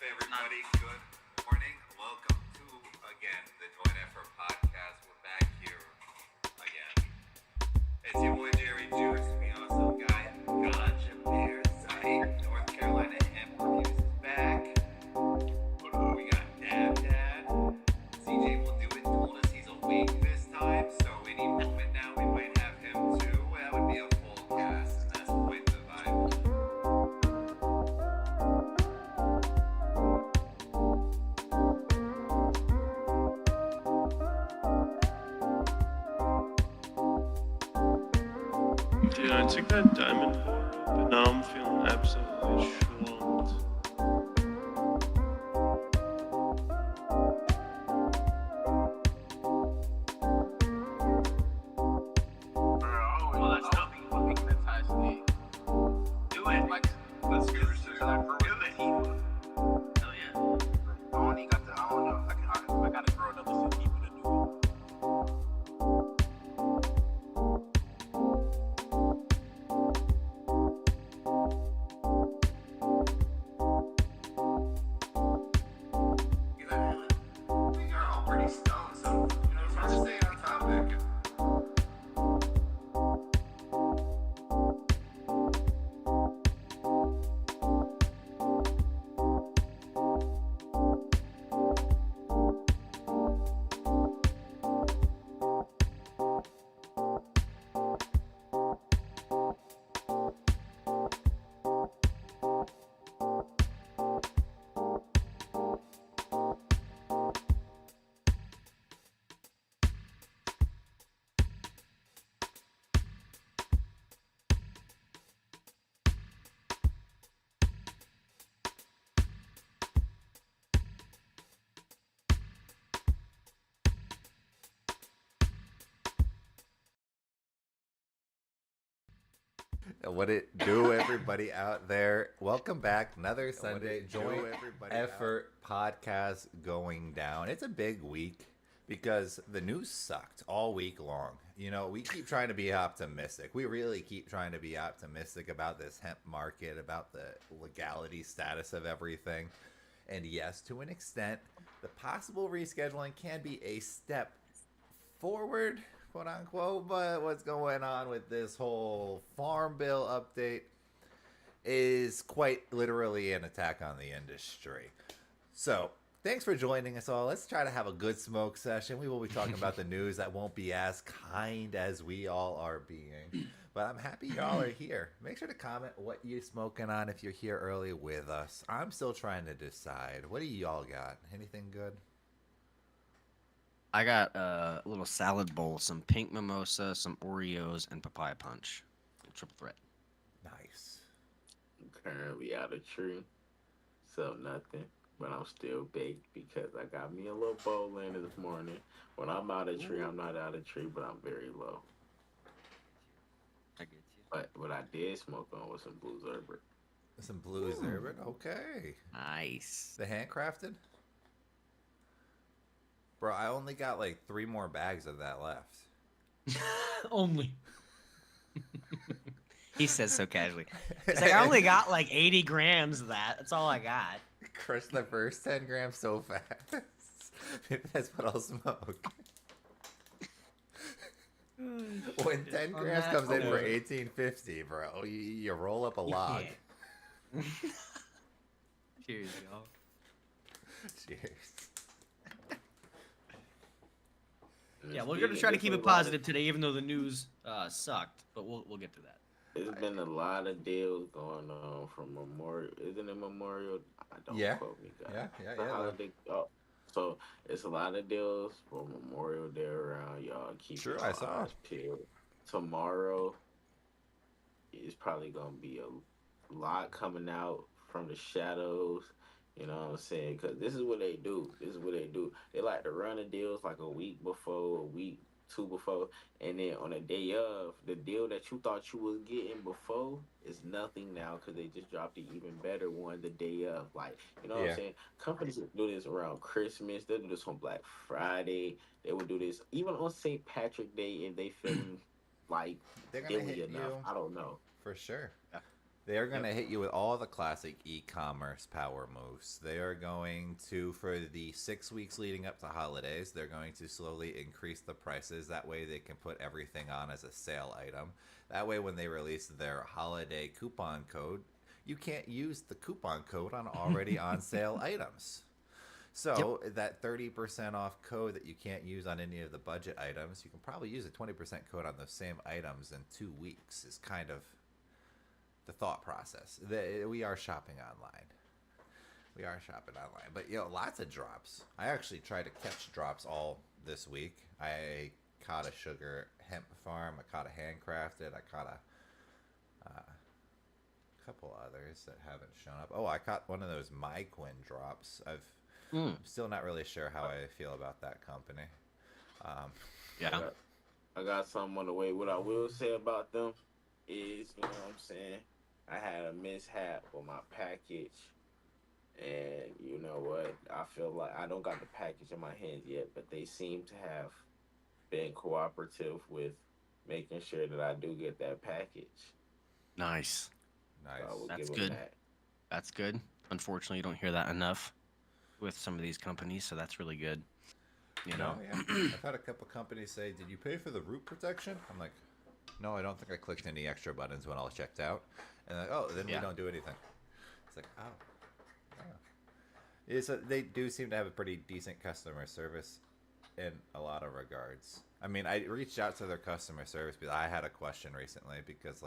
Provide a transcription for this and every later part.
everybody? Good morning. Welcome to, again, the Joint Effort Podcast. We're back here again. It's your boy Jerry Juice. We also got Ganja Bear Site. North Carolina Hemp Reviews is back. We got Dad. CJ will do it. Told us he's awake this time. So any moment now we might have him too. That would be a full cast. And that's quite the vibe. Dude, I took that diamond bar but now I'm feeling absolutely schlumped. Well, that's nothing fucking fantastic. Do it. Like, let's do it. Do it. Hell yeah. I only got the, I don't know. I gotta grow another 6 people to do it. Yeah, we are all pretty stoned, so try to stay on topic. What it do, everybody out there? Welcome back. Another Sunday Joint Effort Podcast going down. It's a big week because the news sucked all week long. We keep trying to be optimistic. We really keep trying to be optimistic about this hemp market, about the legality status of everything. And yes, to an extent, the possible rescheduling can be a step forward, quote unquote, but what's going on with this whole farm bill update is quite literally an attack on the industry. So thanks for joining us all. Let's try to have a good smoke session. We will be talking about the news that won't be as kind as we all are being, but I'm happy y'all are here. Make sure to comment what you're smoking on if you're here early with us. I'm still trying to decide. What do y'all got? Anything good? I got a little salad bowl, some pink mimosa, some Oreos, and papaya punch. Triple threat. Nice. I'm currently out of tree, so nothing. But I'm still baked because I got me a little bowl in this morning. When I'm out of tree, I'm not out of tree, but I'm very low. I get you. But what I did smoke on was some Blue Zerbert. Some blues there, but okay. Nice. The handcrafted? Bro, I only got like 3 more bags of that left. Only. He says so casually. It's like I only got like 80 grams of that. That's all I got. Crushed the first 10 grams so fast. Maybe that's what I'll smoke. When 10 On grams that comes in for note. $18.50, bro, you roll up a log. Cheers, y'all. Cheers. Yeah, we're gonna try to keep it positive today, even though the news sucked. But we'll get to that. There's been a lot of deals going on from Memorial. Isn't it Memorial? I don't Yeah. quote me, guys. Yeah. The holiday. Oh, so it's a lot of deals for Memorial Day around. Y'all keep Sure, your I saw eyes peeled. Tomorrow is probably gonna be a lot coming out from the shadows. You know what I'm saying? Because this is what they do. They like to run the deals like a week before, a week, two before, and then on the day of, the deal that you thought you was getting before is nothing now because they just dropped the even better one the day of. Like, you know what Yeah. I'm saying? Companies do this around Christmas. They do this on Black Friday. They would do this even on St. Patrick Day if they feeling like They're gonna illy hit enough. you I don't know. for sure. They are going to hit you with all the classic e-commerce power moves. They are going to, for the 6 weeks leading up to holidays, they're going to slowly increase the prices. That way they can put everything on as a sale item. That way when they release their holiday coupon code, you can't use the coupon code on already on sale items. So that 30% off code that you can't use on any of the budget items, you can probably use a 20% code on those same items in 2 weeks is kind of the thought process. We are shopping online. But lots of drops. I actually tried to catch drops all this week. I caught a sugar hemp farm. I caught a handcrafted. I caught a couple others that haven't shown up. Oh, I caught one of those MyQuinn drops. I'm still not really sure how I feel about that company. I got something on the way. What I will say about them is, you know what I'm saying, I had a mishap with my package, and you know what? I feel like I don't got the package in my hands yet, but they seem to have been cooperative with making sure that I do get that package. Nice. So That's good. That's good. Unfortunately, you don't hear that enough with some of these companies, so that's really good. You know? I've had a couple companies say, "Did you pay for the root protection?" I'm like, "No, I don't think I clicked any extra buttons when I was checked out." And like, "Oh, then we don't do anything." It's like, they do seem to have a pretty decent customer service in a lot of regards. I mean, I reached out to their customer service because I had a question recently because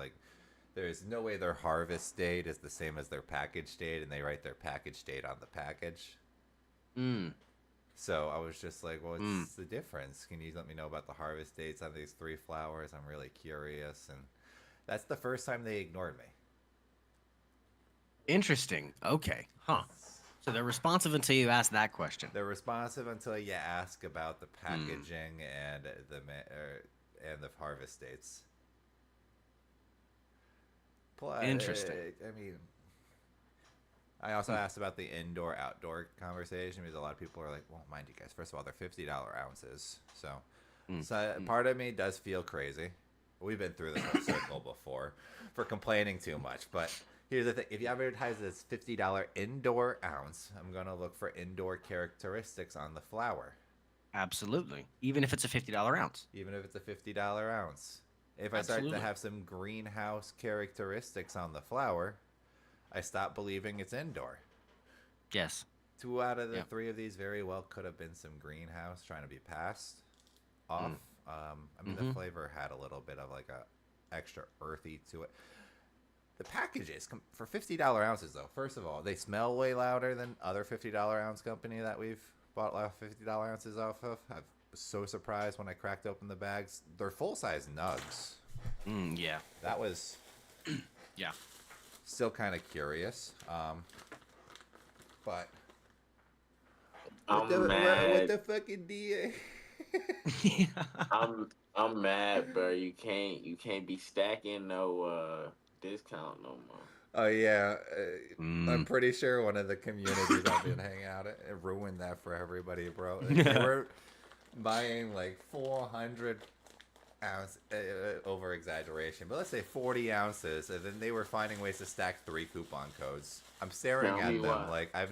there's no way their harvest date is the same as their package date, and they write their package date on the package. So I was just like, well, what's the difference? Can you let me know about the harvest dates on these 3 flowers? I'm really curious. And that's the first time they ignored me. Interesting. Okay. Huh. So they're responsive until you ask that question. They're responsive until you ask about the packaging and the harvest dates. Plus, interesting. I mean, I also asked about the indoor-outdoor conversation because a lot of people are like, well, mind you guys, first of all, they're $50 ounces. So part of me does feel crazy. We've been through this whole circle before for complaining too much. But here's the thing. If you advertise this $50 indoor ounce, I'm going to look for indoor characteristics on the flower. Absolutely. Even if it's a $50 ounce. Even if it's a $50 ounce. If I start to have some greenhouse characteristics on the flower, I stop believing it's indoor. Yes. 2 out of the 3 of these very well could have been some greenhouse trying to be passed off. I mean, the flavor had a little bit of like a extra earthy to it. The packages for $50 ounces, though. First of all, they smell way louder than other $50 ounce company that we've bought $50 ounces off of. I was so surprised when I cracked open the bags. They're full size nugs. Yeah. That was. Yeah. Still kind of curious, but I'm mad. What the fucking DA? I'm mad, bro. You can't be stacking no discount no more. Oh yeah, I'm pretty sure one of the communities I've been hanging out at, it ruined that for everybody, bro. They were buying like 400 ounce over exaggeration, but let's say 40 ounces, and then they were finding ways to stack 3 coupon codes. I'm staring at them like I've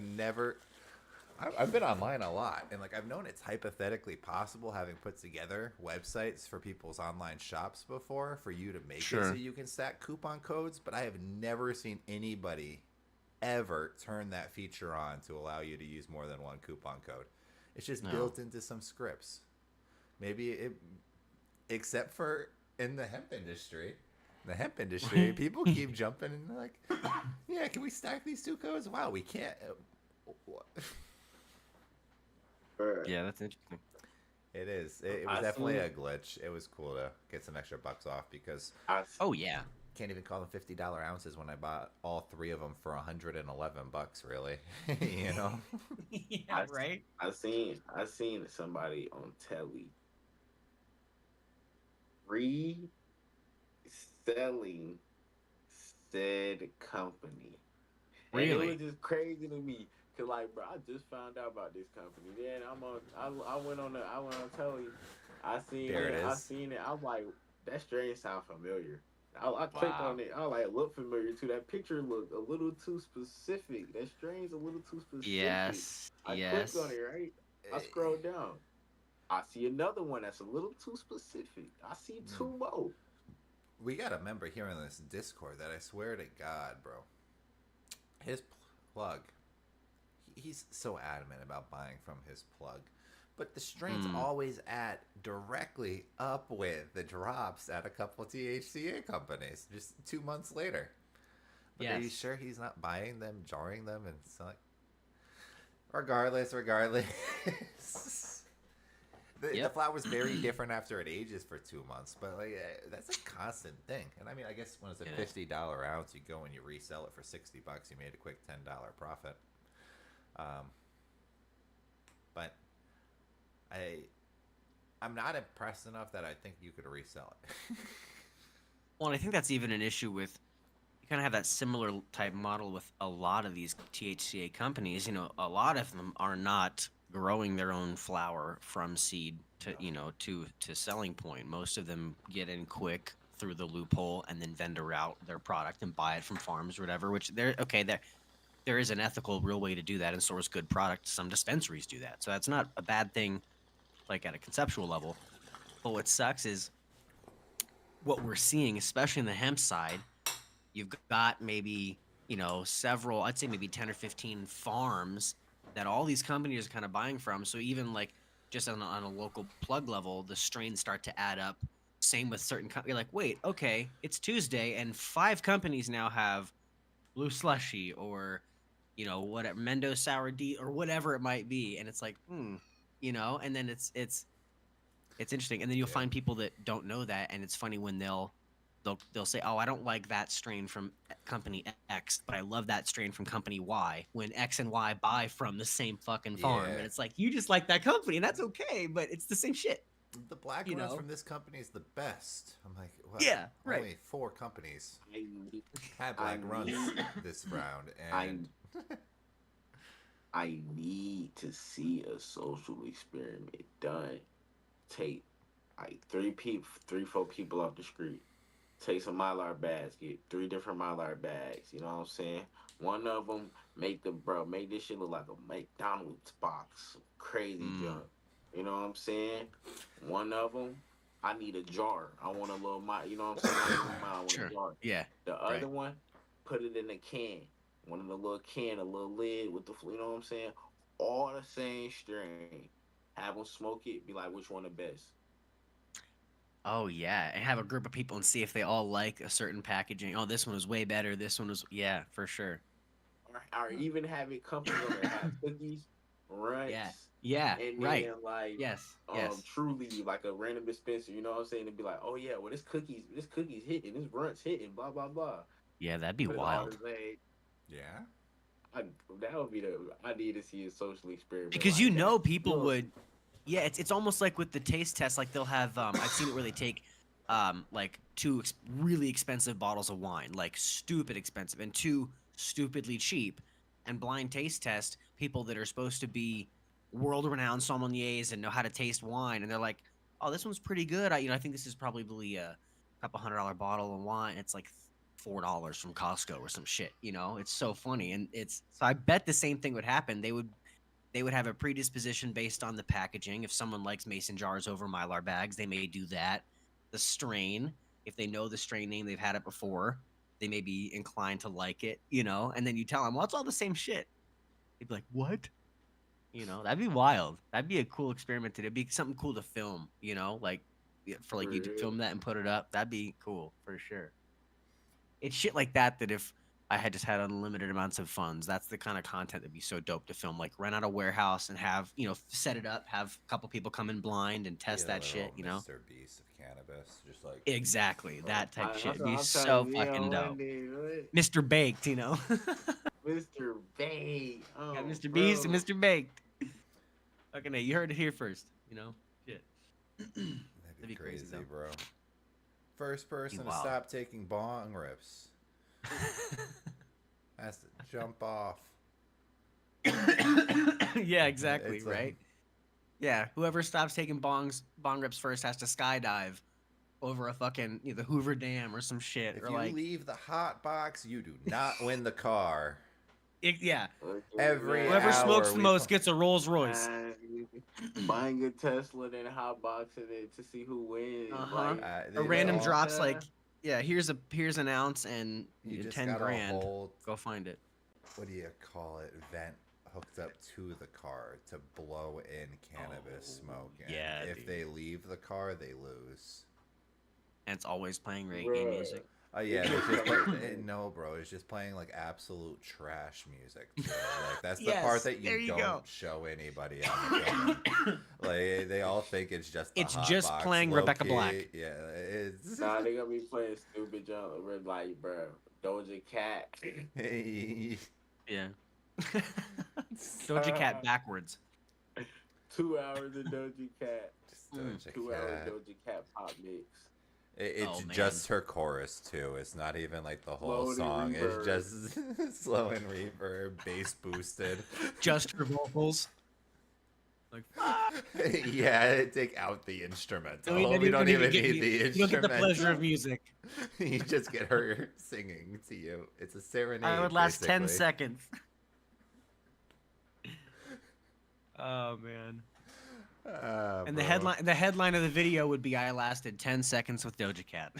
been online a lot, and like I've known it's hypothetically possible, having put together websites for people's online shops before, for you to make it so you can stack coupon codes, but I have never seen anybody ever turn that feature on to allow you to use more than 1 coupon code. It's just built into some scripts. Except for in the hemp industry. The hemp industry, people keep jumping and they're like, yeah, can we stack these 2 codes? Wow, we can't. Yeah, that's interesting. It is. It was definitely a glitch. It was cool to get some extra bucks off because can't even call them $50 ounces when I bought all 3 of them for $111, really. You know? Yeah, right. I seen somebody on telly reselling said company. Really? And it was just crazy to me. Cause like, bro, I just found out about this company. Then I went on telly. I seen it. I'm like, that strange sound familiar. I clicked Wow. on it. I was like, look familiar too. That picture looked a little too specific. That strain's a little too specific. Yes. I clicked on Yes. it, right? I Eh, scrolled down. I see another one that's a little too specific. I see mm. two more. We got a member here in this Discord that I swear to God, bro, his plug. He's so adamant about buying from his plug, but the strains Mm. always add directly up with the drops at a couple THCA companies just 2 months later. But are you Yes. sure he's not buying them, jarring them, and selling? Regardless. The Yep. flower's very different after it ages for 2 months, but like that's a constant thing. And I mean, I guess when it's a It is. $50 ounce, you go and you resell it for $60. You made a quick $10 profit. Um, but I'm not impressed enough that I think you could resell it. Well, and I think that's even an issue with you kind of have that similar type model with a lot of these THCA companies. You know, a lot of them are not growing their own flower from seed to to selling point. Most of them get in quick through the loophole and then vendor out their product and buy it from farms or whatever. Which there is an ethical, real way to do that and source good product. Some dispensaries do that, so that's not a bad thing. Like at a conceptual level, but what sucks is what we're seeing, especially in the hemp side. You've got maybe, several, I'd say maybe 10 or 15 farms that all these companies are kind of buying from. So even like just on a local plug level, the strains start to add up. Same with certain companies. You're like, wait, okay, it's Tuesday, and 5 companies now have Blue Slushy or, whatever, Mendo Sour D or whatever it might be. And it's like, and then it's interesting, and then you'll Yeah. find people that don't know that, and it's funny when they'll say, "Oh, I don't like that strain from company X, but I love that strain from company Y." When X and Y buy from the same fucking farm, and Yeah. it's like you just like that company, and that's okay, but it's the same shit, The black you runs know? from this company is the best. I'm like, what? Yeah, right. Only 4 companies I need, had I black runs need, this round, I, and I need to see a social experiment done. Take like 4 people off the street. Take some Mylar bags. Get 3 different Mylar bags. You know what I'm saying? One of them make this shit look like a McDonald's box. Crazy Mm, junk. You know what I'm saying? One of them, I need a jar. I want a little you know what I'm saying? Not even mine. I want a sure. jar. Yeah. The Right. other one, put it in a can. One in a little can, a little lid with you know what I'm saying? All the same strain. Have them smoke it. Be like, which one the best? Oh yeah, and have a group of people and see if they all like a certain packaging. Oh, this one was way better. This one was, yeah, for sure. Or even having companies on there have cookies, Yeah. runts, Yeah. and Right. then like Yes. Yes. truly like a random dispenser, you know what I'm saying? And be like, oh yeah, well this cookies hitting, this runts hitting, blah blah blah. Yeah, that'd be But it's all the wild. same. yeah, I, that would be I need to see a social experiment Because like that. people Look, would. Yeah, it's almost like with the taste test. Like they'll have I've seen it where they take like really expensive bottles of wine, like stupid expensive, and two stupidly cheap, and blind taste test people that are supposed to be world renowned sommeliers and know how to taste wine, and they're like, oh, this one's pretty good. I think this is probably a couple $100 bottle of wine. It's like $4 from Costco or some shit. It's so funny, and it's so I bet the same thing would happen. They would have a predisposition based on the packaging. If someone likes mason jars over mylar bags, they may do that. The strain, if they know the strain name, they've had it before, they may be inclined to like it. And then you tell them, well, it's all the same shit. They'd be like, what? That'd be wild. That'd be a cool experiment to do. It'd be something cool to film, like yeah, for for like you to real. film that and put it up. That'd be cool for sure. It's shit like that if I had just had unlimited amounts of funds, that's the kind of content that'd be so dope to film. Like rent out a warehouse and have, set it up, have a couple people come in blind and be test a that literal shit. Mr. Beast of cannabis, just like Exactly. That type I, of shit. that's It'd what be I'm trying to so be fucking on one dope. day. What? Mr. Baked. Mr. Bay. Got Oh, Mr. Beast and bro. Mr. Baked. Fucking A, you heard it here first. Shit. that'd That'd be be crazy, crazy, though. bro. First person to Wild. stop taking bong rips has to jump off. Yeah, exactly, It's right? Yeah, whoever stops taking bong rips first has to skydive. over a fucking the Hoover Dam or some shit, If or you like leave the hot box, you do not win the car. yeah, Every whoever smokes hour the we most gets a Rolls Royce. Buying a Tesla, then hotboxing it to see who wins. Uh-huh. Like A It's random all- drops like, yeah, here's an ounce and You just 10 got a grand. whole, Go find it. what do you call it, vent hooked up to the car to blow in cannabis Oh, smoke. And yeah, if dude. they leave the car, they lose. And it's always playing reggae Bruh. music. Oh yeah, it's just no, bro. It's just playing like absolute trash music. Too. Like that's the part Yes, that there you don't go. show anybody on the film. Like they all think it's just the It's hot just box, playing low Rebecca key. Black. Yeah, it's Nah, they gonna be playing stupid junk like, bro, Doja Cat. Yeah. Doja Cat backwards. 2 hours of Doja Cat. Just Mm. Doja 2 hours Cat. Doja Cat pop mix. It's Oh, man. just her chorus too. It's not even like the whole Slow and song. reverb. It's just slow and reverb, bass boosted. Just her vocals. Like, Yeah, take out the instrumental. No, We don't even get- need the you don't instrumental. get the pleasure of music. You just get her singing to you. It's a serenade. I would last 10 basically. seconds. Oh man. And Bro. the headline of the video would be I lasted 10 seconds with Doja Cat.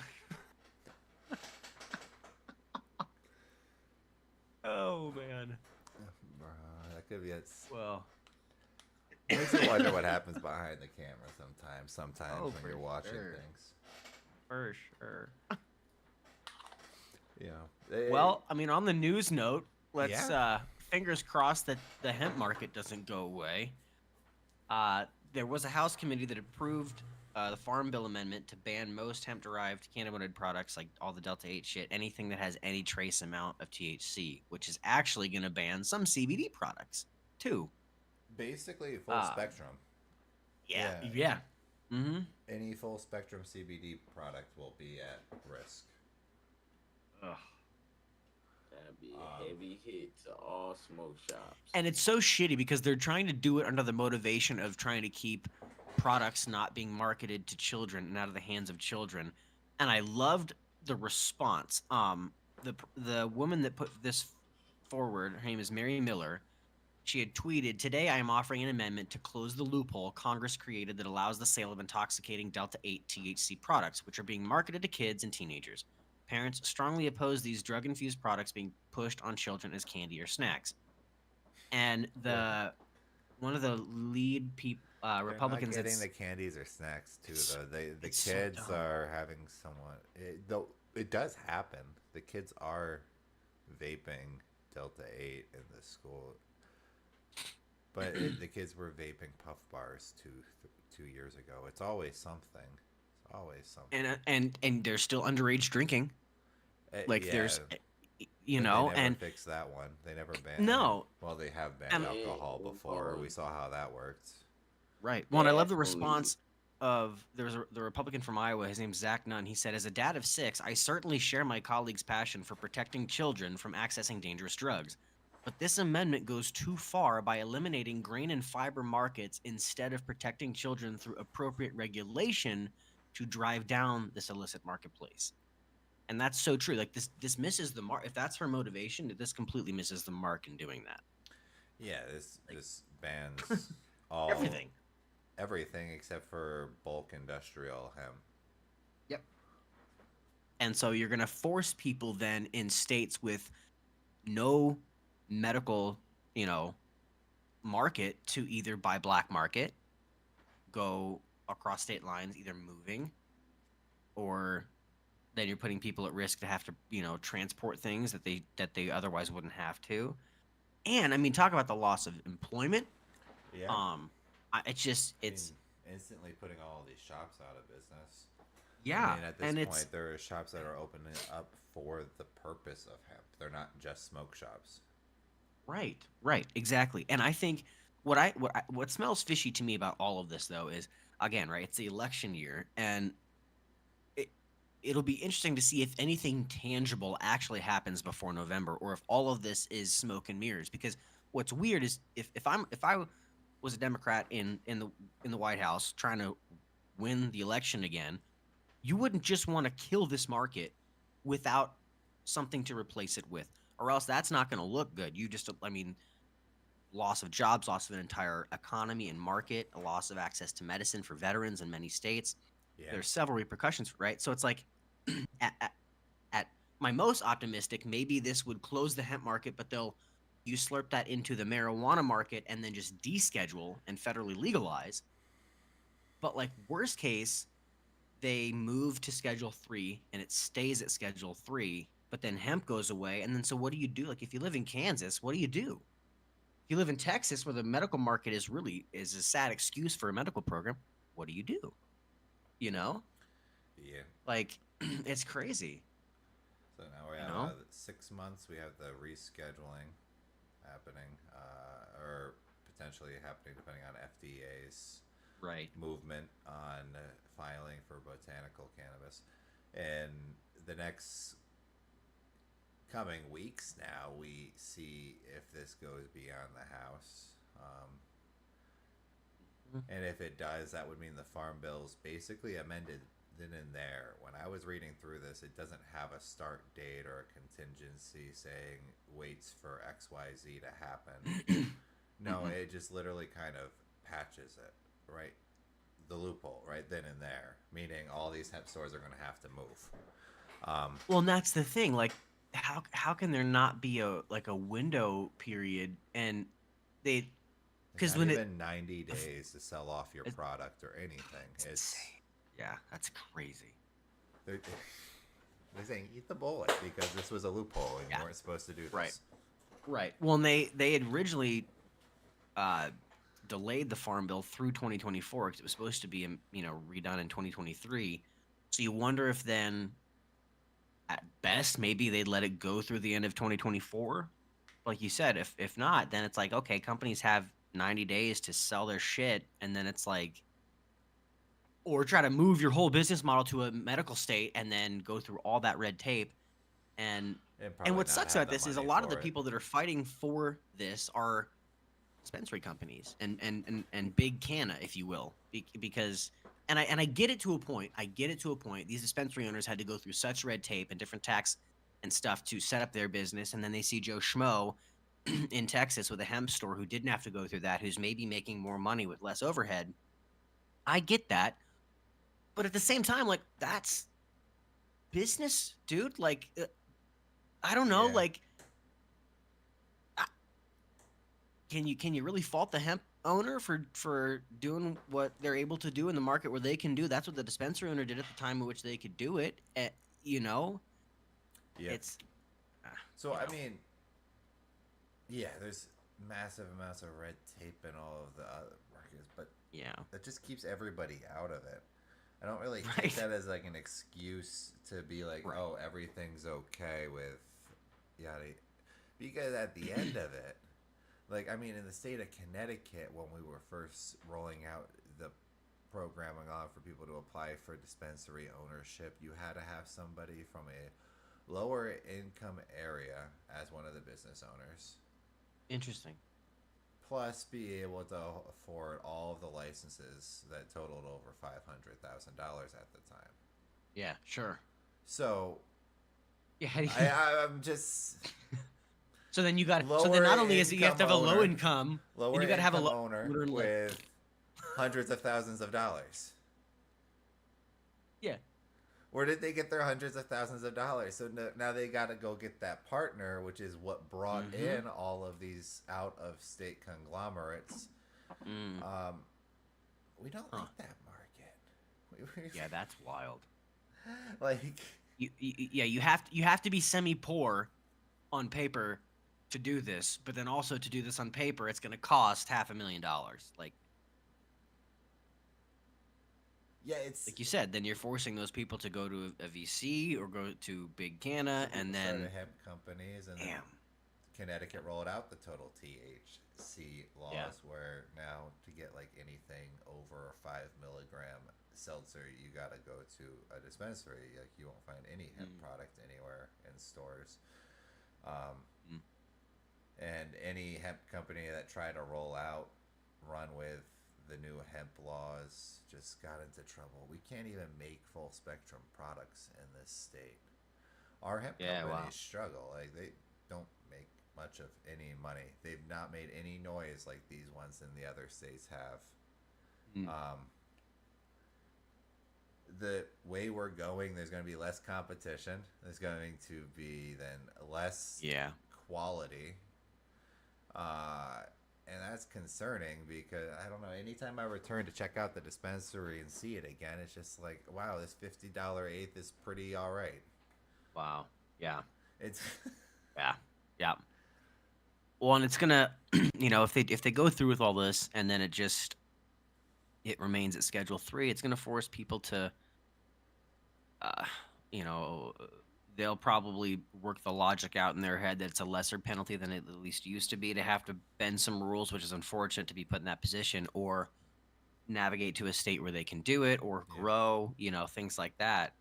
Oh man. Bro, that could be it. Well, Makes you wonder what happens behind the camera sometimes. Sometimes Oh, when for you're watching sure. things. for sure. Yeah. Well, I mean, on the news note, let's Yeah. fingers crossed that the hemp market doesn't go away. There was a House committee that approved the Farm Bill amendment to ban most hemp-derived cannabinoid products, like all the Delta 8 shit, anything that has any trace amount of THC, which is actually going to ban some CBD products too. basically full Ah. spectrum. Yeah. Yeah. Yeah. Mm-hmm. Any full spectrum CBD product will be at risk. Ugh. That'd be a heavy hit to all smoke shops. And it's so shitty because they're trying to do it under the motivation of trying to keep products not being marketed to children and out of the hands of children. And I loved the response. The woman that put this forward, her name is Mary Miller. She had tweeted, "Today I am offering an amendment to close the loophole Congress created that allows the sale of intoxicating Delta 8 THC products, which are being marketed to kids and teenagers. Parents strongly oppose these drug-infused products being pushed on children as candy or snacks." And one of the lead Republicans They're not getting that's the candies or snacks too, though. The it's so kids dumb. are having somewhat. Though it does happen. The kids are vaping Delta 8 in the school, but the kids were vaping Puff Bars 2 years ago. It's always something. It's always something. and they're still underage drinking. Like there's, Yeah, you but know, they never and fixed that one. They never banned. No. Well, they have banned And- alcohol before. We saw how that worked. right. Well, and I love the Yeah, response of the Republican from Iowa. His name's Zach Nunn. He said, "As a dad of 6, I certainly share my colleagues' passion for protecting children from accessing dangerous drugs. But this amendment goes too far by eliminating grain and fiber markets instead of protecting children through appropriate regulation to drive down this illicit marketplace." And that's so true. Like this misses the mark. If that's her motivation, this completely misses the mark in doing that. Yeah, this bans all everything except for bulk industrial hemp. Yep. And so you're going to force people then in states with no medical, market to either buy black market, go across state lines, either moving, or then you're putting people at risk to have to, transport things that they otherwise wouldn't have to. And I mean, talk about the loss of employment. Yeah. It's Instantly putting all these shops out of business. yeah, I mean, at and this it's point, there are shops that are opening up for the purpose of hemp. They're not just smoke shops. right, exactly. And I think what smells fishy to me about all of this though is, again, right, it's the election year, and it'll be interesting to see if anything tangible actually happens before November, or if all of this is smoke and mirrors. Because what's weird is if I was a Democrat in the White House trying to win the election again, you wouldn't just want to kill this market without something to replace it with, or else that's not going to look good. You just, I mean, loss of jobs, loss of an entire economy and market, a loss of access to medicine for veterans in many states. Yeah. There's several repercussions, right? So it's like, at my most optimistic, maybe this would close the hemp market, but you slurp that into the marijuana market and then just deschedule and federally legalize. But like worst case, they move to Schedule 3 and it stays at Schedule 3, but then hemp goes away. And then so what do you do? Like if you live in Kansas, what do you do? If you live in Texas, where the medical market is a sad excuse for a medical program, what do you do? You know? Yeah. Like it's crazy. So now we have 6 months. We have the rescheduling happening, or potentially happening depending on FDA's movement on filing for botanical cannabis. And the next coming weeks now, we see if this goes beyond the House. And if it does, that would mean the Farm Bill's basically amended then and there. When I was reading through this, it doesn't have a start date or a contingency saying waits for XYZ to happen. No, it just literally kind of patches it, right? The loophole, right then and there, meaning all these hemp stores are going to have to move. Well, and that's the thing. Like, how can there not be a window period? And they, because when even 90 days to sell off your product or anything, it's yeah, that's crazy. They're saying eat the bullet because this was a loophole and you weren't supposed to do this. Right. Well, and they had originally delayed the Farm Bill through 2024 because it was supposed to be redone in 2023. So you wonder if then, at best, maybe they'd let it go through the end of 2024. Like you said, if not, then it's like, okay, companies have 90 days to sell their shit, and then it's like, or try to move your whole business model to a medical state and then go through all that red tape. And what sucks about this is a lot of the people that are fighting for this are dispensary companies and big canna, if you will, because and I get it to a point. These dispensary owners had to go through such red tape and different tax and stuff to set up their business, and then they see Joe Schmo in Texas with a hemp store who didn't have to go through that, who's maybe making more money with less overhead. I get that, but at the same time, like, that's business, dude. Like, I don't know, like, can you really fault the hemp owner for doing what they're able to do in the market where they can do? That's what the dispensary owner did at the time in which they could do it. It's I mean, yeah, there's massive amounts of red tape in all of the other markets, but that just keeps everybody out of it. I don't really take that as like an excuse to be like, oh, everything's okay with yada, because at the end of it, like, I mean, in the state of Connecticut, when we were first rolling out the programming on for people to apply for dispensary ownership, you had to have somebody from a lower income area as one of the business owners. Interesting. Plus, be able to afford all of the licenses that totaled over $500,000 at the time. Yeah, sure. So, yeah, I'm just. So then you got. So then not only is it you have to have a low income, lower you got to have a owner with hundreds of thousands of dollars. Yeah. Where did they get their hundreds of thousands of dollars? So now they got to go get that partner, which is what brought in all of these out-of-state conglomerates. We don't like that market. Yeah, that's wild. Like, you have to be semi-poor on paper to do this, but then also to do this on paper, it's going to cost $500,000. Like. Yeah, it's like you said. Then you're forcing those people to go to a VC or go to Big Canna, and then start hemp companies, and then Connecticut rolled out the total THC laws, where now to get like anything over 5 milligram seltzer, you got to go to a dispensary. Like, you won't find any hemp product anywhere in stores. And any hemp company that tried to run with the new hemp laws just got into trouble. We can't even make full spectrum products in this state. Our hemp Yeah, wow. companies struggle. Like they don't make much of any money. They've not made any noise like these ones in the other states have. Mm. The way we're going, there's going to be less competition. There's going to be then less Yeah. quality. And that's concerning because I don't know. Anytime I return to check out the dispensary and see it again, it's just like, wow, this $50 eighth is pretty all right. Wow. Yeah. It's Yeah. Yeah. Well, and it's gonna, if they go through with all this and then it remains at Schedule 3, it's gonna force people to, uh, you know, they'll probably work the logic out in their head that it's a lesser penalty than it at least used to be to have to bend some rules, which is unfortunate to be put in that position, or navigate to a state where they can do it or Yeah. grow, things like that,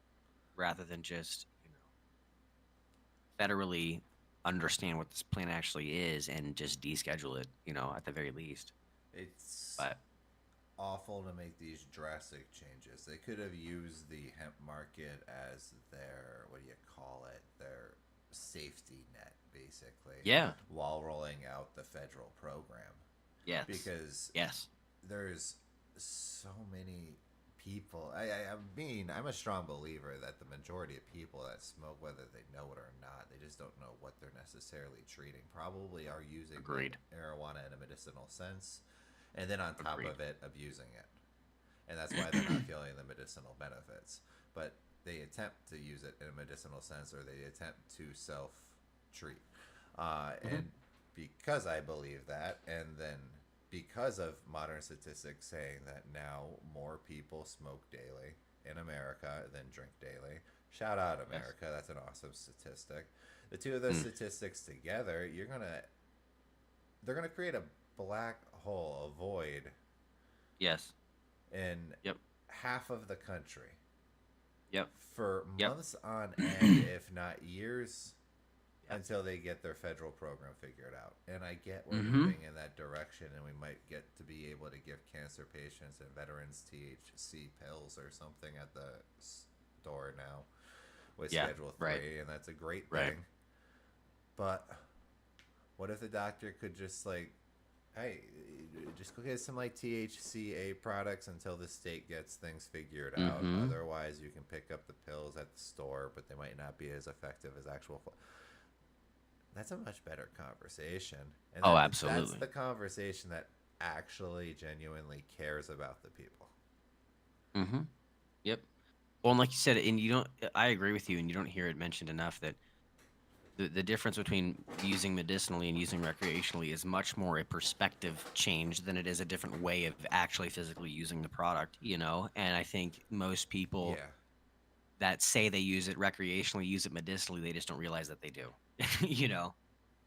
rather than just, federally understand what this plan actually is and just deschedule it, at the very least. it's But awful to make these drastic changes. They could have used the hemp market as their, what do you call it, their safety net, basically. yeah, While rolling out the federal program. yes, Because yes, there's so many people. I'm a strong believer that the majority of people that smoke, whether they know it or not, they just don't know what they're necessarily treating. Probably are using Agreed. marijuana in a medicinal sense, and then on top Agreed. of it, abusing it. And that's why they're not feeling the medicinal benefits. But they attempt to use it in a medicinal sense, or they attempt to self-treat. And because I believe that, and then because of modern statistics saying that now more people smoke daily in America than drink daily. Shout out America, yes. That's an awesome statistic. The two of those statistics together, they're gonna create a black hole, a void. Yes. In half of the country. Yep. For months on end, if not years. Until they get their federal program figured out. And I get we're moving in that direction, and we might get to be able to give cancer patients and veterans THC pills or something at the store now with Schedule 3, and that's a great thing. But what if the doctor could just hey, just go get some THCA products until the state gets things figured out. Otherwise, you can pick up the pills at the store, but they might not be as effective as actual. That's a much better conversation. And absolutely. That's the conversation that actually genuinely cares about the people. Yep. Well, and like you said, and I agree with you, and you don't hear it mentioned enough that the difference between using medicinally and using recreationally is much more a perspective change than it is a different way of actually physically using the product, And I think most people that say they use it recreationally, use it medicinally, they just don't realize that they do.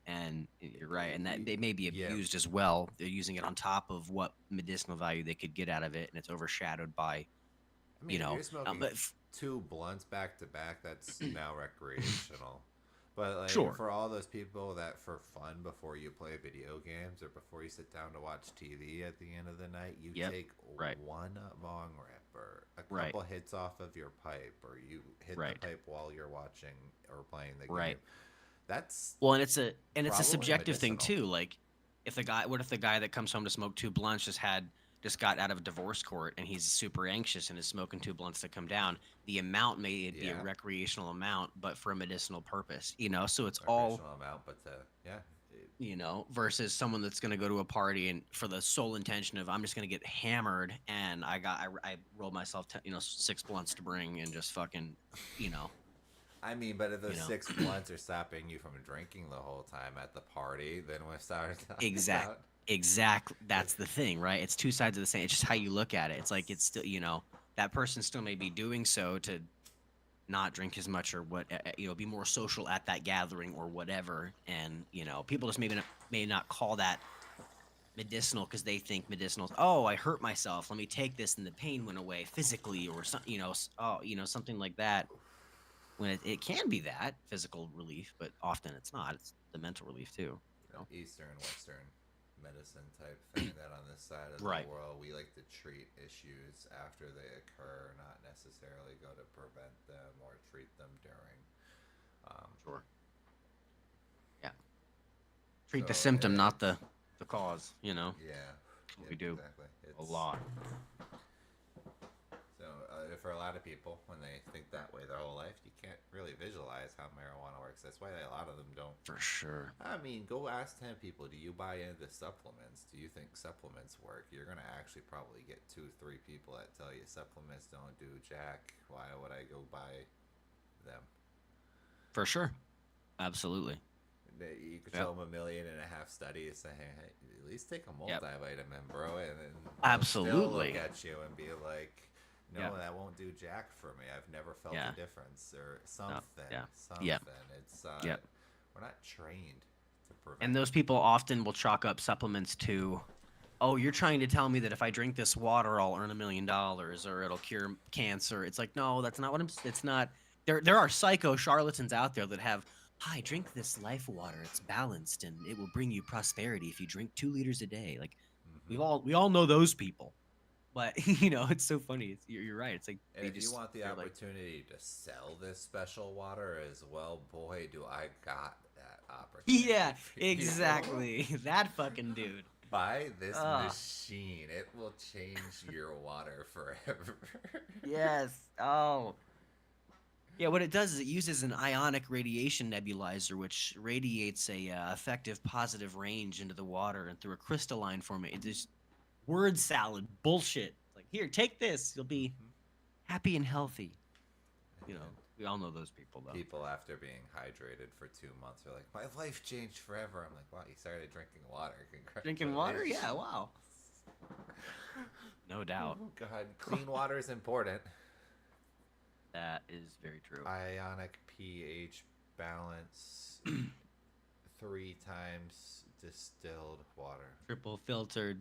And you're right, and that they may be abused as well. They're using it on top of what medicinal value they could get out of it, and it's overshadowed by, if you're smoking 2 blunts back to back, that's now recreational. But for all those people that for fun before you play video games or before you sit down to watch TV at the end of the night, you take one bong rip or a couple hits off of your pipe, or you hit the pipe while you're watching or playing the game. That's and it's a subjective thing too. Like, what if the guy that comes home to smoke 2 blunts just got out of a divorce court and he's super anxious and is smoking 2 blunts to come down? The amount may be a recreational amount, but for a medicinal purpose, So it's all amount, but versus someone that's going to go to a party and for the sole intention of, I'm just going to get hammered, and I rolled myself 6 blunts to bring and just fucking but if those 6 blunts are stopping you from drinking the whole time at the party, then we'll start talking about... Exactly. That's the thing, right? It's two sides of the same. It's just how you look at it. It's like, it's still, that person still may be doing so to not drink as much or what, be more social at that gathering or whatever. And, people just may not call that medicinal because they think medicinal, I hurt myself, let me take this and the pain went away physically, or something, something like that. When it can be that physical relief, but often it's not. It's the mental relief too. Eastern, Western. medicine type thing that on this side of Right. the world we like to treat issues after they occur, not necessarily go to prevent them or treat them during. Sure. Yeah. Treat the So symptom, not it's, the cause. You know. yeah, That's what we yep, do exactly. a lot. So for a lot of people, when they think that way their whole life, you can't really visualize how marijuana works. That's why a lot of them don't. For sure. I mean, go ask 10 people, do you buy into supplements? Do you think supplements work? You're going to actually probably get 2-3 people that tell you supplements don't do jack. Why would I go buy them? For sure. Absolutely. You could Yep. show them 1.5 million studies saying, hey, at least take a Yep. multivitamin, bro. And then Absolutely. they'll still look at you and be like, no, Yep. that won't do jack for me. I've never felt Yeah. a difference or something. Yeah. Something. Yep. It's Yep. we're not trained to prevent. And those people often will chalk up supplements to, oh, you're trying to tell me that if I drink this water, I'll earn $1 million or it'll cure cancer. It's like, no, that's not what it's not. There are psycho charlatans out there that have, hi, drink this life water. It's balanced and it will bring you prosperity if you drink 2 liters a day. Like Mhm. we all know those people. But it's so funny. You're right. It's like And they if you just want the they're like, opportunity to sell this special water as well, boy, do I got that opportunity. yeah, for you. exactly. That fucking dude. Buy this Ugh. machine. It will change your water forever. Yes. Oh. Yeah, what it does is it uses an ionic radiation nebulizer, which radiates a effective positive range into the water and through a crystalline form. It just word salad bullshit. Like, here, take this. You'll be happy and healthy. We all know those people though. People after being hydrated for 2 months are like, my life changed forever. I'm like, wow, you started drinking water. Drinking water? Yeah, Congratulations. wow. No doubt. Oh, God, clean water is important. That is very true. Ionic pH balance, 3 times distilled water. Triple filtered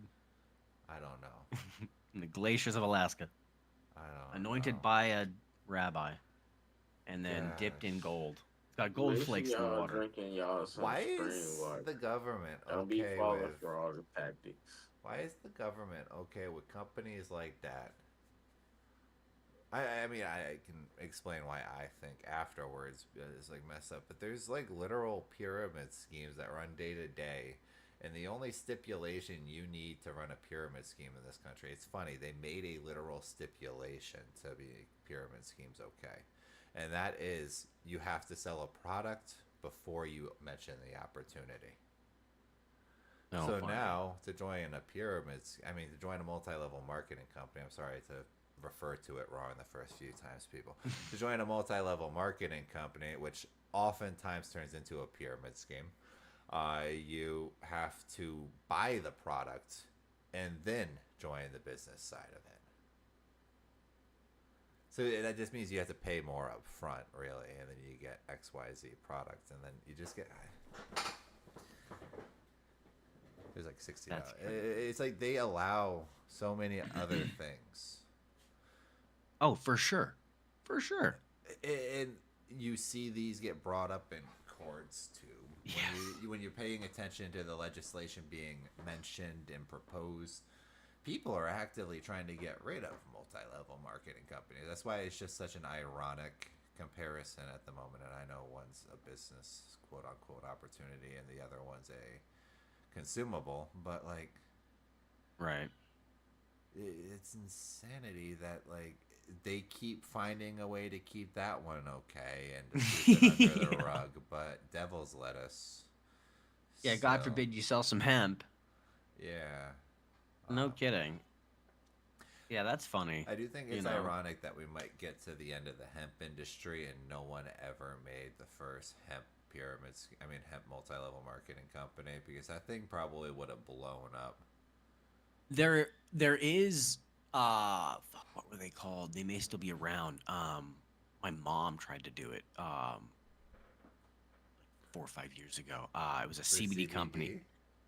I don't know. in the glaciers of Alaska. I don't Anointed know. by a rabbi. And then dipped in Gosh. gold. It's got gold Make sure flakes in the y'all water. drinking y'all some Why spring is water. the government Don't be okay falling with? for all the tactics. Why is the government okay with companies like that? I mean, I can explain why I think afterwards it's like messed up, but there's like literal pyramid schemes that run day to day, and the only stipulation you need to run a pyramid scheme in this country, it's funny, they made a literal stipulation to be pyramid schemes okay, and that is you have to sell a product before you mention the opportunity. Oh, So fine. now to join a to join a multi-level marketing company. I'm sorry to refer to it wrong the first few times, people. To join a multi-level marketing company, which oftentimes turns into a pyramid scheme, you have to buy the product and then join the business side of it. So that just means you have to pay more up front, really, and then you get XYZ products, and then you just get. There's like $60. That's It's like they allow so many other things. Oh, for sure. For sure. And you see these get brought up in courts too. When you're paying attention to the legislation being mentioned and proposed, people are actively trying to get rid of multi-level marketing companies. That's why it's just such an ironic comparison at the moment. And I know one's a business quote unquote opportunity and the other one's a consumable, but like, Right. it's insanity that like they keep finding a way to keep that one okay and to sweep it under the Yeah. rug, but devil's lettuce. Yeah, God So, forbid you sell some hemp. Yeah. No Um, kidding. Yeah, that's funny. I do think You it's know. ironic that we might get to the end of the hemp industry and no one ever made the first hemp multi-level marketing company, because that thing probably would have blown up. There is fuck, what were they called? They may still be around. My mom tried to do it 4 or 5 years ago. It was a For CBD company.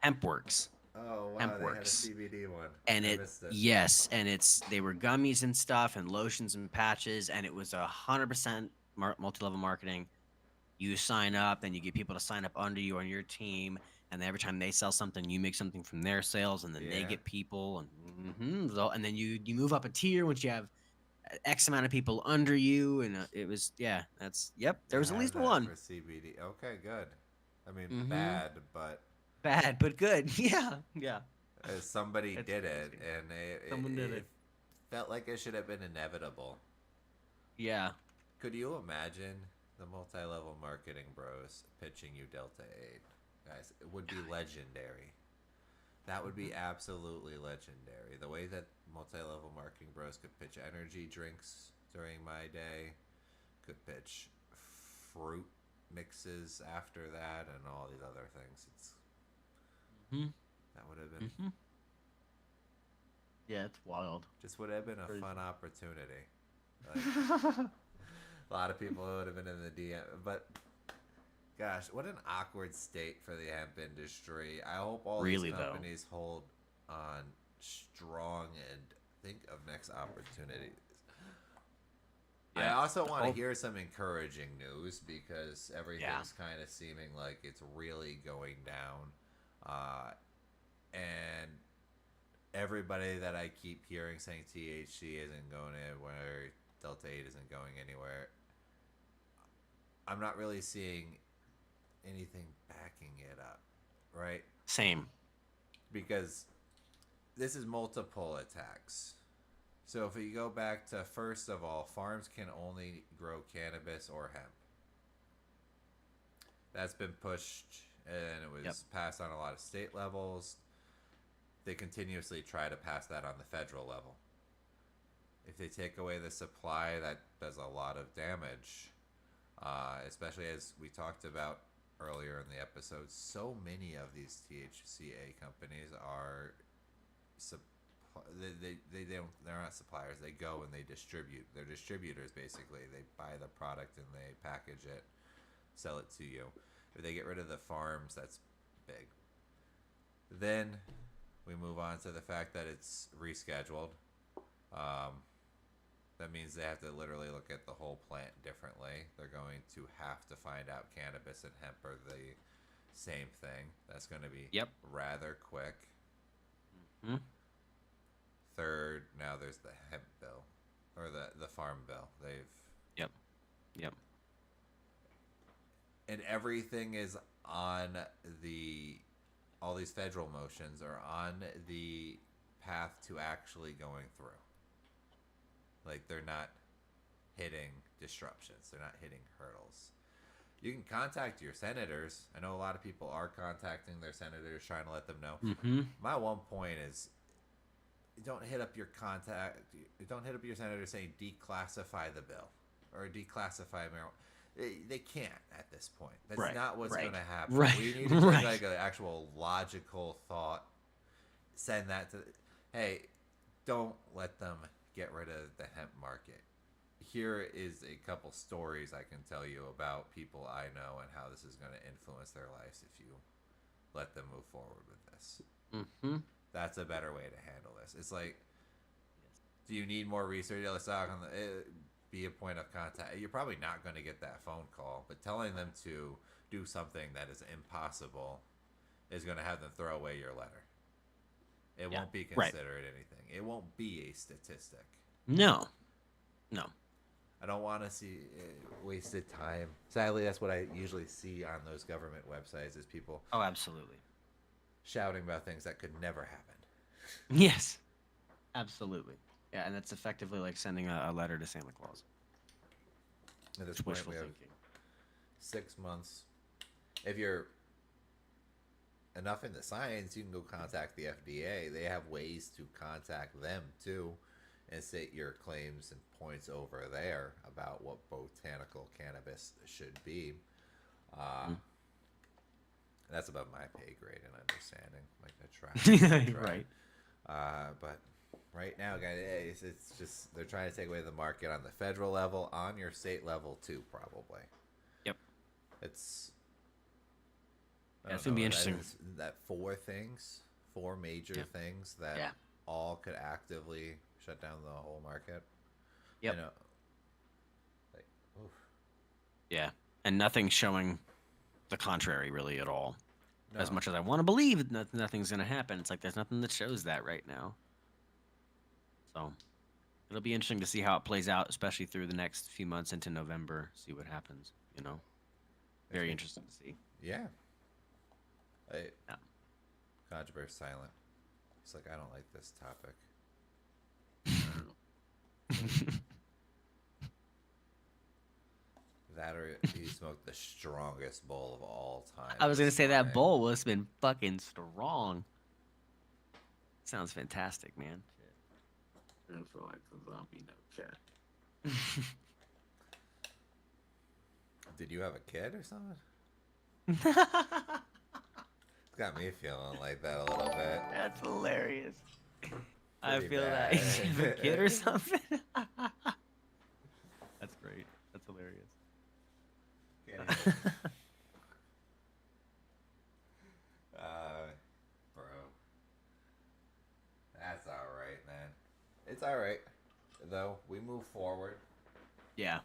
HempWorks. Oh wow, Hemp they had a works. CBD one. And I it missed it. yes, and they were gummies and stuff and lotions and patches, and it was 100% multi-level marketing. You sign up, then you get people to sign up under you on your team. and every time they sell something, you make something from their sales, and then they Yeah. get people, and then you move up a tier once you have X amount of people under you, and it was that's there They was at have least that one. for CBD. Okay, good. I mean, Mm-hmm. bad, but Bad but good. Yeah. somebody It's did it, crazy. and Someone did it it. felt like it should have been inevitable. Yeah. Could you imagine the multi-level marketing bros pitching you Delta 8? Guys, it would be legendary. That would be absolutely legendary. The way that multi-level marketing bros could pitch energy drinks during my day, could pitch fruit mixes after that, and all these other things. Mm-hmm. That would have been Mm-hmm. Yeah, it's wild. just would have been a Crazy. fun opportunity. Like, a lot of people would have been in the DM, but gosh, what an awkward state for the hemp industry. I hope all Really, these though. companies hold on strong and think of next opportunities. I Yeah. also want to Hope- hear some encouraging news because everything's kind of seeming like it's really going down. And everybody that I keep hearing saying THC isn't going anywhere, Delta 8 isn't going anywhere, I'm not really seeing anything backing it up, right? Same. Because this is multiple attacks. So if you go back to, first of all, farms can only grow cannabis or hemp. That's been pushed and it was passed on a lot of state levels. They continuously try to pass that on the federal level. If they take away the supply, that does a lot of damage. Especially as we talked about earlier in the episode, so many of these THCA companies are they're not suppliers. They go and they distribute. They're distributors basically. They buy the product and they package it, sell it to you. If they get rid of the farms, that's big. Then we move on to the fact that it's rescheduled. That means they have to literally look at the whole plant differently. They're going to have to find out cannabis and hemp are the same thing. That's going to be rather quick. Mm-hmm. Third, now there's the hemp bill or the farm bill. Yep. And everything is on all these federal motions are on the path to actually going through. Like, they're not hitting disruptions. They're not hitting hurdles. You can contact your senators. I know a lot of people are contacting their senators, trying to let them know. Mm-hmm. My one point is, don't hit up your senator saying declassify the bill or declassify marijuana. They can't at this point. That's not what's going to happen. Right. We need to take like an actual logical thought. Send that to. Hey, don't let them get rid of the hemp market. Here is a couple stories I can tell you about people I know and how this is going to influence their lives if you let them move forward with this. Mm-hmm. That's a better way to handle this. It's like, do you need more research? Let's talk on be a point of contact. You're probably not going to get that phone call, but telling them to do something that is impossible is going to have them throw away your letter. It won't be considered anything. It won't be a statistic. No. I don't want to see wasted time. Sadly, that's what I usually see on those government websites is people Oh, absolutely. shouting about things that could never happen. Yes. Absolutely. Yeah, and that's effectively like sending a letter to Santa Claus. At this It's point, wishful we have thinking. 6 months. If you're enough into science, you can go contact the FDA. They have ways to contact them too and state your claims and points over there about what botanical cannabis should be. That's above my pay grade and understanding. Like I try. Right. But right now, guys, it's just they're trying to take away the market on the federal level, on your state level too, probably. Yep. It's It's gonna be interesting. That four major things that all could actively shut down the whole market. Yep. You know, like, oof. Yeah, and nothing showing the contrary really at all. As No. much as I want to believe nothing's going to happen, it's like there's nothing that shows that right now. So it'll be interesting to see how it plays out, especially through the next few months into November. See what happens. Very interesting to see. Yeah. Yeah. Controversy silent. It's like, I don't like this topic. That or he smoked the strongest bowl of all time. I was gonna this say that morning. bowl has been fucking strong. Sounds fantastic, man. I feel like a zombie no cat. Did you have a kid or something? It's got me feeling like that a little bit. That's hilarious. I Pretty feel bad. that you have a kid or something. That's great. That's hilarious. Bro. That's alright, man. It's alright. Though, we move forward. Yeah.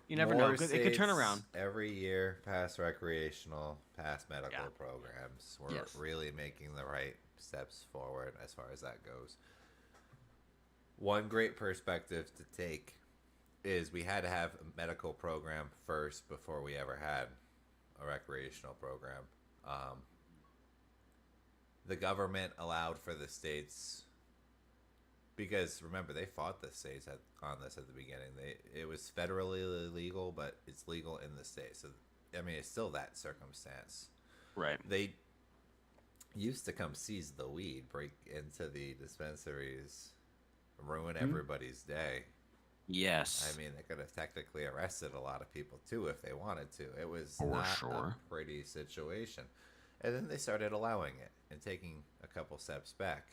You never More know. It could turn states around. every year, past recreational, past medical Yeah. programs. We're Yes. really making the right steps forward as far as that goes. One great perspective to take is we had to have a medical program first before we ever had a recreational program. The government allowed for the states, because remember they fought the states on this at the beginning. It was federally illegal, but it's legal in the states. So I mean, it's still that circumstance. Right. They used to come seize the weed, break into the dispensaries, ruin everybody's day. Yes. I mean, they could have technically arrested a lot of people too if they wanted to. It was For not sure. a pretty situation. And then they started allowing it and taking a couple steps back,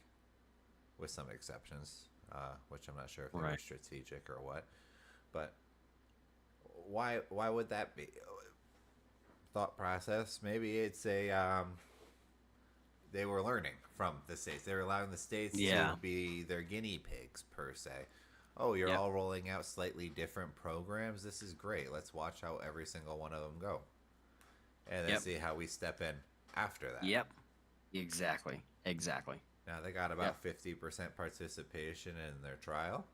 with some exceptions, which I'm not sure if they were Right. strategic or what. But why would that be? Thought process. Maybe it's they were learning from the states. They were allowing the states Yeah. to be their guinea pigs per se. Oh, you're Yep. all rolling out slightly different programs. This is great. Let's watch how every single one of them go, and then Yep. see how we step in after that. Yep. Exactly. Exactly. Now they got about 50% participation in their trial.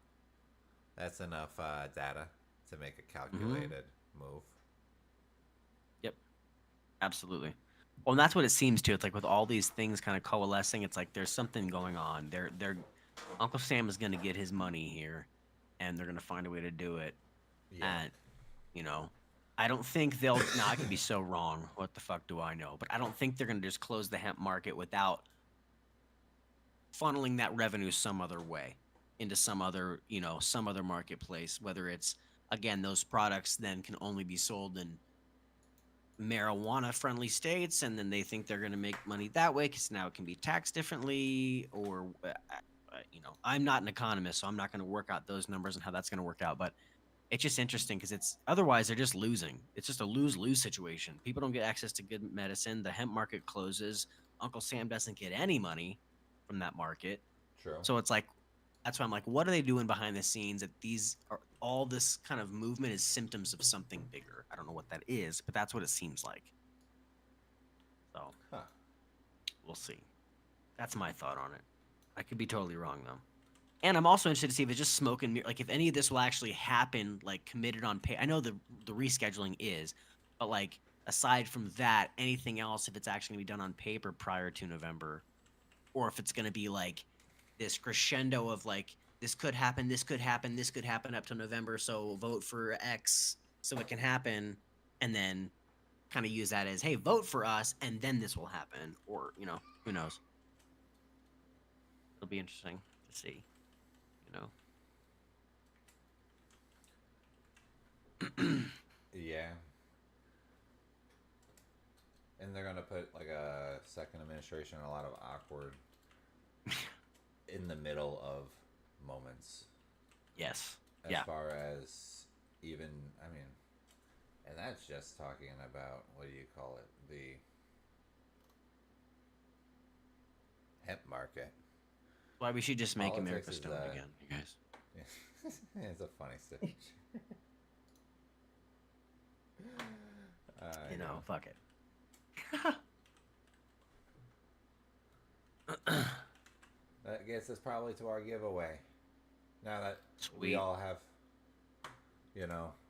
That's enough data to make a calculated move. Yep. Absolutely. Well, and that's what it seems to. It's like with all these things kind of coalescing, it's like there's something going on. They're Uncle Sam is going to get his money here, and they're going to find a way to do it. Yeah. And I don't think they'll. Now I could be so wrong. What the fuck do I know? But I don't think they're going to just close the hemp market without funneling that revenue some other way into some other marketplace. Whether it's again those products then can only be sold in marijuana friendly states, and then they think they're going to make money that way because now it can be taxed differently, or I'm not an economist, so I'm not going to work out those numbers and how that's going to work out, but it's just interesting because it's otherwise they're just losing. It's just a lose-lose situation. People don't get access to good medicine. The hemp market closes. Uncle Sam doesn't get any money from that market. True. So it's like, that's why I'm like, what are they doing behind the scenes? That these are all this kind of movement is symptoms of something bigger. I don't know what that is, but that's what it seems like. So we'll see. That's my thought on it. I could be totally wrong though. And I'm also interested to see if it's just smoke and mirror, like if any of this will actually happen, like committed on pay. I know the rescheduling is, but like aside from that, anything else, if it's actually gonna be done on paper prior to November, or if it's gonna be like this crescendo of like this could happen, this could happen, this could happen up to November, so vote for X so it can happen, and then kind of use that as, hey, vote for us, and then this will happen, or who knows? It'll be interesting to see. Yeah. And they're gonna put like a second administration in a lot of awkward in the middle of moments. Yes. As Yeah. far as even, I mean, and that's just talking about, what do you call it? The hemp market. Why we should just make America Politics is, stoned again, you guys. It's a funny situation. Fuck it. That gets us probably to our giveaway. Now that we Sweet. all have,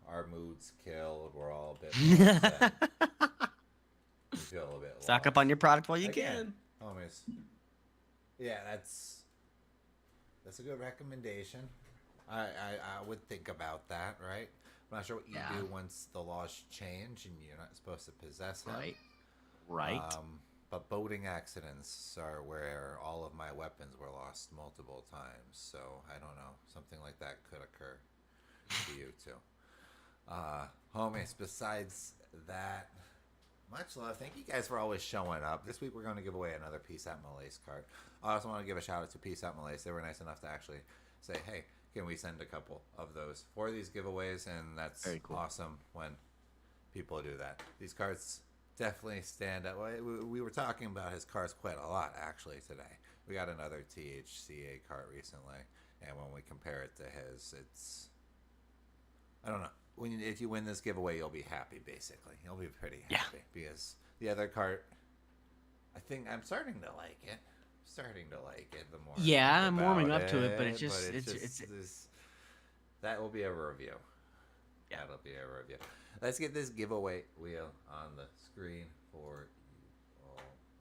our moods killed, we're all a bit more upset. We feel a bit Stock up lost. on your product while you Again, can. homies. Yeah, that's a good recommendation. I would think about that, right? I'm not sure what you Yeah. do once the laws change and you're not supposed to possess them. Right. But boating accidents are where all of my weapons were lost multiple times. So I don't know. Something like that could occur to you too. Homies, besides that, much love. Thank you guys for always showing up. This week we're going to give away another Peace Out Malaise card. I also want to give a shout out to Peace Out Malaise. They were nice enough to actually say, hey, can we send a couple of those for these giveaways? And that's Very cool. awesome when people do that. These cards definitely stand out. We were talking about his cards quite a lot actually today. We got another THCA card recently, and when we compare it to his, it's, I don't know. If you win this giveaway, you'll be happy. Basically, you'll be pretty happy because the other card, I think I'm starting to like it. The more Yeah, I think I'm warming about up to it, but it's just that will be a review. Yeah. That'll be a review. Let's get this giveaway wheel on the screen for you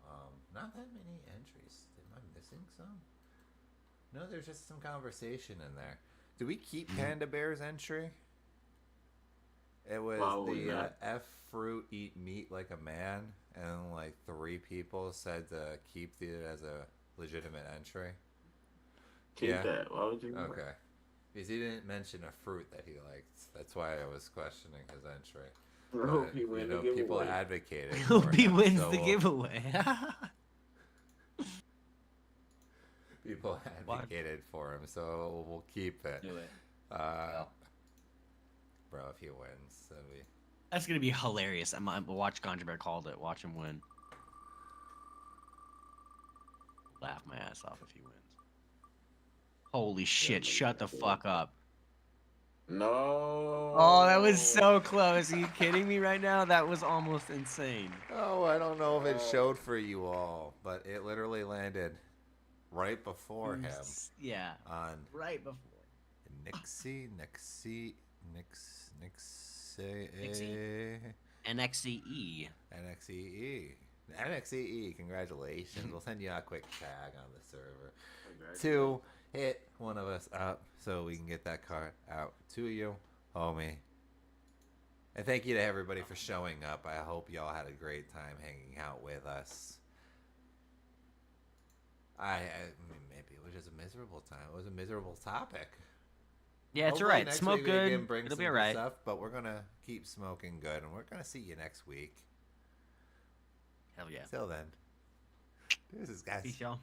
all. Not that many entries. Am I missing some? No, there's just some conversation in there. Do we keep Panda Bear's entry? It was Probably the not. F fruit eat meat like a man, and like 3 people said to keep it as a legitimate entry. Keep Yeah. that. Why would you? Okay. Because he didn't mention a fruit that he liked. That's why I was questioning his entry. I hope But, he wins the people giveaway. advocated. I for hope he him, wins so the we'll- giveaway. People advocated for him, so we'll keep it. Do it. Bro, if he wins, that'd be... That's gonna be hilarious. I'm watch Conjure Bear called it. Watch him win. Laugh my ass off if he wins. Holy shit! Shut the fuck up. No. Oh, that was so close. Are you kidding me right now? That was almost insane. Oh, I don't know if it showed for you all, but it literally landed right before him Yeah. on Right before. Nixie. NXCE. NXEE. NXEE, congratulations. We'll send you a quick tag on the server to hit one of us up so we can get that card out to you, homie. And thank you to everybody for showing up. I hope y'all had a great time hanging out with us. I mean, maybe it was just a miserable time. It was a miserable topic. Yeah, it's Hopefully alright. next Smoke week we good. can bring It'll some be good alright. stuff, but we're gonna keep smoking good, and we're gonna see you next week. Hell yeah. Till then, this is guys. Peace, y'all.